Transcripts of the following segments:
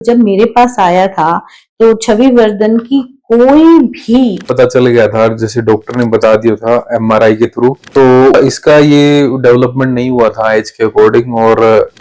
जब मेरे पास आया था तो छवि वर्धन की कोई भी पता चल गया था, जैसे डॉक्टर ने बता दिया था एमआरआई के थ्रू। तो इसका ये डेवलपमेंट नहीं हुआ था एज के अकॉर्डिंग। और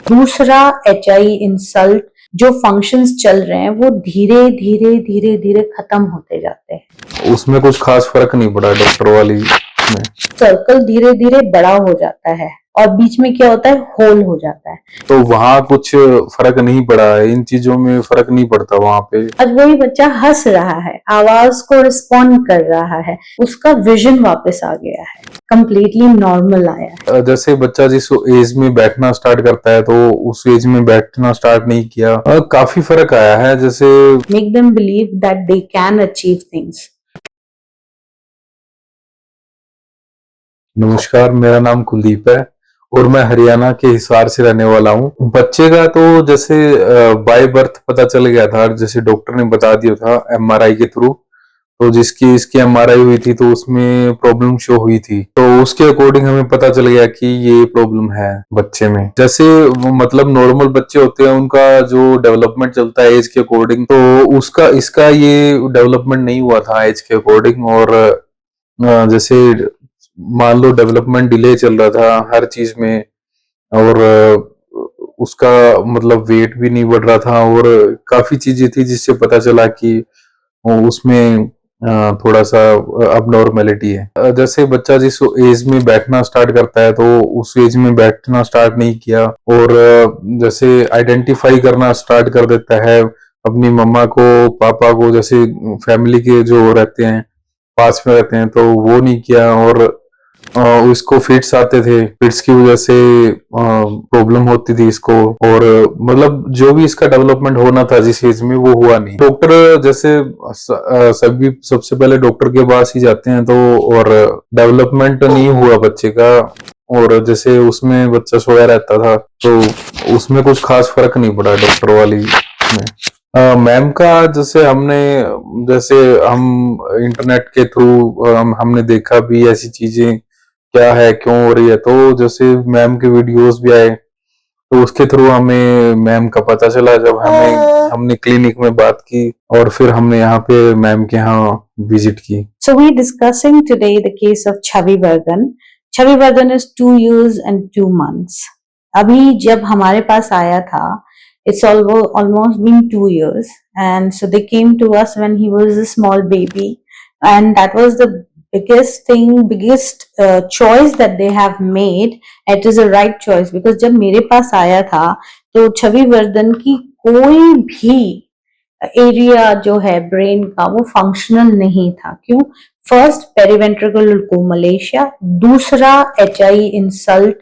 दूसरा HI इंसल्ट जो फंक्शंस चल रहे हैं वो धीरे धीरे धीरे धीरे खत्म होते जाते हैं। उसमें कुछ खास फर्क नहीं पड़ा डॉक्टर वाली में। सर्कल धीरे धीरे बड़ा हो जाता है और बीच में क्या होता है, होल हो जाता है। तो वहां कुछ फर्क नहीं पड़ा है, इन चीजों में फर्क नहीं पड़ता वहां पे। आज वही बच्चा हंस रहा है, आवाज को रिस्पॉन्ड कर रहा है, उसका विजन वापस आ गया है, कंप्लीटली नॉर्मल आया है। जैसे बच्चा जिस एज में बैठना स्टार्ट करता है तो उस एज में बैठना स्टार्ट नहीं किया, काफी फर्क आया है। जैसे make them believe that they can achieve things. नमस्कार, मेरा नाम कुलदीप है और मैं हरियाणा के हिसार से रहने वाला हूँ। बच्चे का तो जैसे बाय बर्थ पता चल गया था, जैसे डॉक्टर ने बता दिया था एमआरआई के थ्रू। तो जिसकी इसकी एमआरआई हुई थी तो उसमें प्रॉब्लम शो हुई थी, तो उसके अकॉर्डिंग हमें पता चल गया कि ये प्रॉब्लम है बच्चे में। जैसे मतलब नॉर्मल बच्चे होते हैं उनका जो डेवलपमेंट चलता है एज के अकॉर्डिंग, तो उसका इसका ये डेवलपमेंट नहीं हुआ था एज के अकॉर्डिंग। और जैसे मान लो डेवलपमेंट डिले चल रहा था हर चीज में। और उसका मतलब वेट भी नहीं बढ़ रहा था और काफी चीजें थी जिससे पता चला कि उसमें थोड़ा सा अबनॉर्मेलिटी है। जैसे बच्चा जिस एज में बैठना स्टार्ट करता है तो उस एज में बैठना स्टार्ट नहीं किया। और जैसे आइडेंटिफाई करना स्टार्ट कर देता है अपनी मम्मा को, पापा को, जैसे फैमिली के जो रहते हैं पास में रहते हैं, तो वो नहीं किया। और उसको फिट्स आते थे, फिट्स की वजह से प्रॉब्लम होती थी इसको। और मतलब जो भी इसका डेवलपमेंट होना था जिस एज में वो हुआ नहीं। डॉक्टर जैसे सभी सबसे पहले डॉक्टर के पास ही जाते हैं, तो और डेवलपमेंट नहीं हुआ बच्चे का और जैसे उसमें बच्चा सोया रहता था, तो उसमें कुछ खास फर्क नहीं पड़ा डॉक्टर वाली में। मैम का जैसे जैसे हम इंटरनेट के थ्रू हमने देखा भी ऐसी चीजें क्या है, क्यों हो रही है। तो जैसे मैम के वीडियोस भी आए तो उसके थ्रू हमें मैम का पता चला, जब हमने क्लिनिक में बात की और फिर हमने यहाँ पे मैम के यहाँ विजिट की। So we discussing today the case of Chavi Vardhan. Chavi Vardhan is 2 years and 2 months. अभी जब हमारे पास आया था, it's almost been 2 years, and so they came to us when he was a small baby, and that was the biggest choice that they have made. It is a right choice because जब मेरे पास आया था तो छवि वर्धन की कोई भी area जो है ब्रेन का वो फंक्शनल नहीं था। क्यों? फर्स्ट पेरीवेंट्रिकल लुकोमलेशिया, दूसरा HI इंसल्ट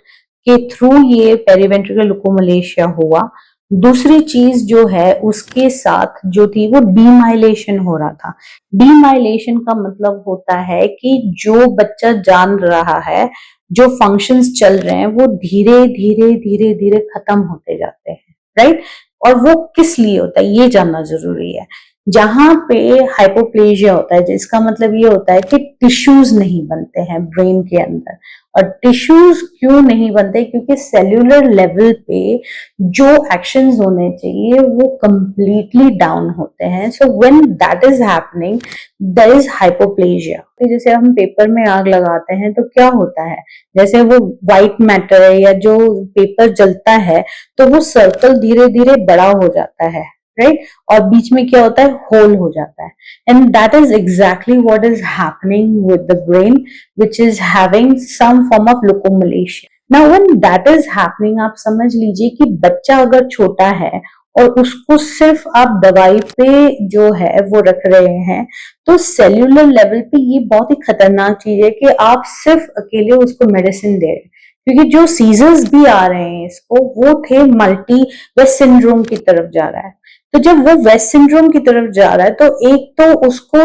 के थ्रू ये पेरीवेंट्रिकल लुकोमलेशिया हुआ। दूसरी चीज जो है उसके साथ जो थी वो डीमाइलेशन हो रहा था। डीमाइलेशन का मतलब होता है कि जो बच्चा जान रहा है, जो फंक्शंस चल रहे हैं वो धीरे धीरे धीरे धीरे खत्म होते जाते हैं, राइट? और वो किस लिए होता है ये जानना जरूरी है। जहां पे हाइपोप्लेजिया होता है जिसका मतलब ये होता है कि टिश्यूज नहीं बनते हैं ब्रेन के अंदर। और टिश्यूज क्यों नहीं बनते? क्योंकि सेल्यूलर लेवल पे जो एक्शंस होने चाहिए वो कंप्लीटली डाउन होते हैं। So when that is happening there is hypoplegia. जैसे हम पेपर में आग लगाते हैं तो क्या होता है, जैसे वो व्हाइट मैटर या जो पेपर जलता है तो वो सर्कल धीरे धीरे बड़ा हो जाता है, राइट? और बीच में क्या होता है, होल हो जाता है। And that is exactly what is happening with the brain which is having some form of leukomalacia. Now when that is happening, आप समझ लीजिए कि बच्चा अगर छोटा है और उसको सिर्फ आप दवाई पे जो है वो रख रहे हैं, तो सेल्यूलर लेवल पे ये बहुत ही खतरनाक चीज है कि आप सिर्फ अकेले उसको मेडिसिन दे रहे हैं। क्योंकि जो सीजर्स भी आ रहे हैं इसको वो थे मल्टी वेस्ट सिंड्रोम की तरफ जा रहा है। तो जब वो वेस्ट सिंड्रोम की तरफ जा रहा है तो एक तो उसको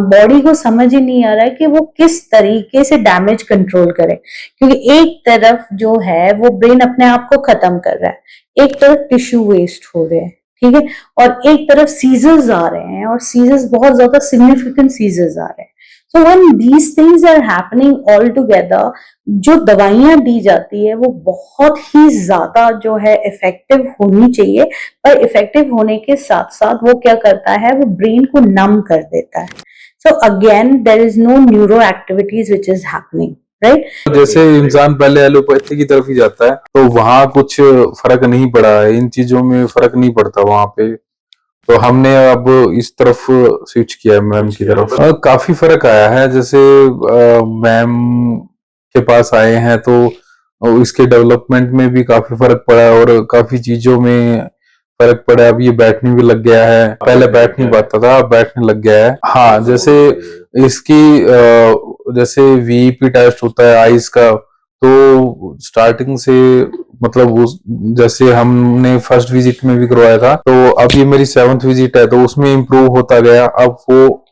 बॉडी को समझ ही नहीं आ रहा है कि वो किस तरीके से डैमेज कंट्रोल करे। क्योंकि एक तरफ जो है वो ब्रेन अपने आप को खत्म कर रहा है, एक तरफ टिश्यू वेस्ट हो रहे हैं, ठीक है, और एक तरफ सीजर्स आ रहे हैं और सीजर्स बहुत ज्यादा सिग्निफिकेंट सीजर्स आ रहे हैं। So when these things are happening all together, जो दवाइयां दी जाती है वो बहुत ही ज्यादा जो है इफेक्टिव होनी चाहिए, पर इफेक्टिव होने के साथ साथ वो क्या करता है, वो ब्रेन को नम कर देता है. So again there is no neuro activities which is happening, right? जैसे इंसान पहले एलोपैथी की तरफ ही जाता है तो वहां कुछ फर्क नहीं पड़ा है, इन चीजों में फर्क नहीं पड़ता वहां पे, तो हमने अब इस तरफ स्विच किया है मैम की तरफ. काफी फर्क आया है. जैसे मैम के पास आए हैं तो इसके डेवलपमेंट में भी काफी फर्क पड़ा है और काफी चीजों में फर्क पड़ा है. अब ये बैठने भी लग गया है, पहले बैठ नहीं पाता था, अब बैठने लग गया है. हाँ, जैसे इसकी जैसे वीईपी टेस्ट होता है आईज का, तो स्टार्टिंग से मतलब उस जैसे हमने फर्स्ट विजिट में भी करवाया था, तो अब ये मेरी 7th विजिट है, तो उसमें इम्प्रूव होता गया. अब वो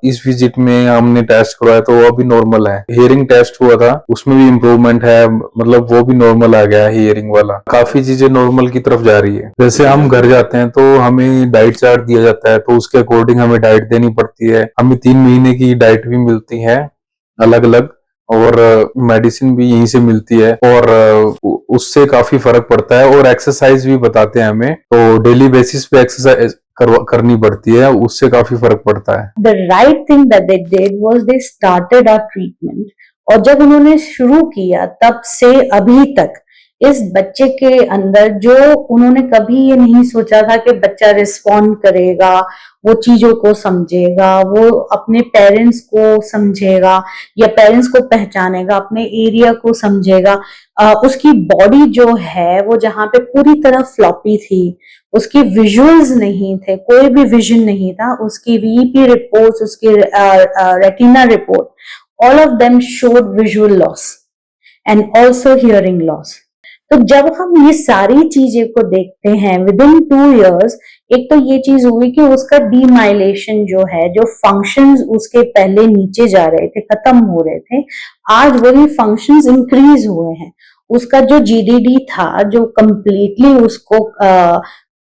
इस विजिट में हमने टेस्ट करवाया तो वो अभी नॉर्मल है. हियरिंग टेस्ट हुआ था, उसमें भी इम्प्रूवमेंट है, मतलब वो भी नॉर्मल आ गया है हियरिंग वाला. काफी चीजें नॉर्मल की तरफ जा रही है. जैसे हम घर जाते हैं तो हमें डाइट चार्ट दिया जाता है, तो उसके अकॉर्डिंग हमें डाइट देनी पड़ती है. हमें 3 महीने की डाइट भी मिलती है अलग अलग, और मेडिसिन भी यहीं से मिलती है, और उससे काफी फर्क पड़ता है. और एक्सरसाइज भी बताते हैं हमें, तो डेली बेसिस पे एक्सरसाइज करनी पड़ती है, उससे काफी फर्क पड़ता है. The right thing that they did was they started our treatment, और जब उन्होंने शुरू किया तब से अभी तक इस बच्चे के अंदर, जो उन्होंने कभी ये नहीं सोचा था कि बच्चा रिस्पॉन्ड करेगा, वो चीजों को समझेगा, वो अपने पेरेंट्स को समझेगा या पेरेंट्स को पहचानेगा, अपने एरिया को समझेगा. उसकी बॉडी जो है वो जहाँ पे पूरी तरह फ्लॉपी थी, उसकी विजुअल्स नहीं थे, कोई भी विजन नहीं था, उसकी वीईपी रिपोर्ट्स, उसकी retina report, all of them showed visual loss and also hearing loss. तो जब हम ये सारी चीजें को देखते हैं विद इन 2 years, एक तो ये चीज हुई कि उसका डीमाइलेशन जो है, जो फंक्शंस उसके पहले नीचे जा रहे थे, खत्म हो रहे थे, आज वही फंक्शंस इंक्रीज हुए हैं. उसका जो जीडीडी था, जो कंप्लीटली उसको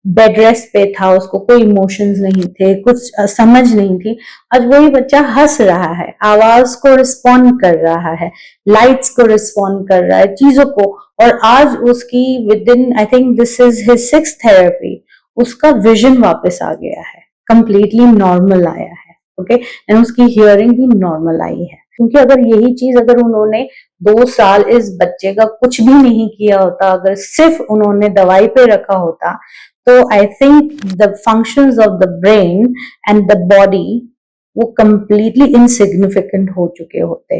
बेड रेस्ट पे था, उसको कोई इमोशंस नहीं थे, कुछ समझ नहीं थी, आज वही बच्चा हंस रहा है, आवाज को रिस्पॉन्ड कर रहा है, लाइट्स को रिस्पॉन्ड कर रहा है, चीजों को. और आज उसकी with in, I think this is his 6th therapy, उसका विजन वापस आ गया है, कंप्लीटली नॉर्मल आया है. ओके, एंड उसकी हियरिंग भी नॉर्मल आई है. क्योंकि अगर यही चीज अगर उन्होंने 2 साल इस बच्चे का कुछ भी नहीं किया होता, अगर सिर्फ उन्होंने दवाई पे रखा होता, तो I think the functions of the brain and the body वो कंप्लीटली इनसिग्निफिकेंट हो चुके होते,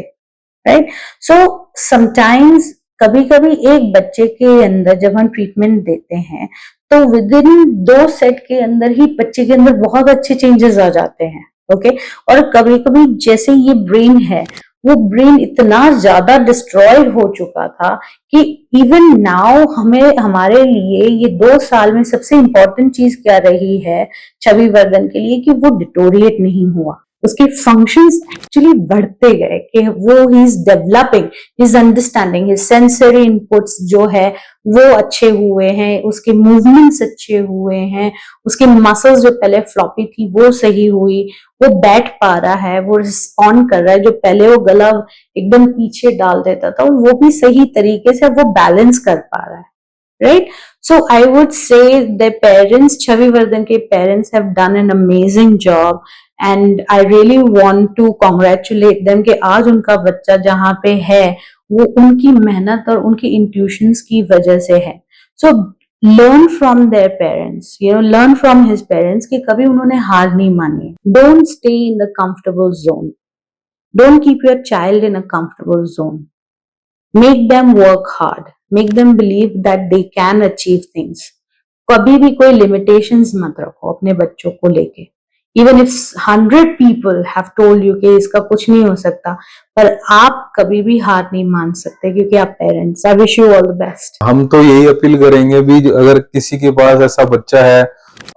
राइट? सो समटाइम्स कभी कभी एक बच्चे के अंदर जब हम ट्रीटमेंट देते हैं तो विद इन 2 सेट के अंदर ही बच्चे के अंदर बहुत अच्छे चेंजेस आ जाते हैं. ओके, और कभी कभी जैसे ये ब्रेन है, वो ब्रेन इतना ज्यादा डिस्ट्रॉय हो चुका था कि इवन नाउ हमें, हमारे लिए ये 2 साल में सबसे इंपॉर्टेंट चीज क्या रही है छवि वर्धन के लिए, कि वो डिटोरिएट नहीं हुआ. उसके फंक्शंस एक्चुअली बढ़ते गए, कि वो he is developing, his understanding, his sensory inputs जो है वो अच्छे हुए हैं, उसके मूवमेंट्स अच्छे हुए हैं, उसके मसल्स जो पहले फ्लॉपी थी वो सही हुई, वो बैठ पा रहा है, वो रिस्पॉन्ड कर रहा है, जो पहले वो गला एकदम पीछे डाल देता था वो भी सही तरीके से वो बैलेंस कर पा रहा है. Right? So I would say the parents, Chavi Vardhan ke parents have done an amazing job, and I really want to congratulate them कि आज उनका बच्चा जहाँ पे है वो उनकी मेहनत और उनकी intuitions की वजह से है. So learn from their parents, learn from his parents कि कभी उन्होंने हार नहीं मानी. Don't stay in the comfortable zone. Don't keep your child in a comfortable zone. Make them work hard. Make them believe that they can achieve things. कभी भी कोई limitations मत रखो अपने बच्चों को लेके. Even if 100 people have told you कि इसका कुछ नहीं हो सकता, पर आप कभी भी हार नहीं मान सकते क्योंकि आप parents. I wish you all the best. हम तो यही अपील करेंगे भी, अगर किसी के पास ऐसा बच्चा है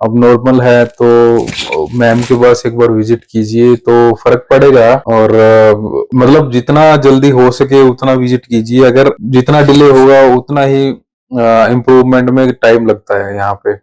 अब नॉर्मल है तो मैम के पास एक बार विजिट कीजिए तो फर्क पड़ेगा. और मतलब जितना जल्दी हो सके उतना विजिट कीजिए. अगर जितना डिले होगा उतना ही इम्प्रूवमेंट में टाइम लगता है यहाँ पे.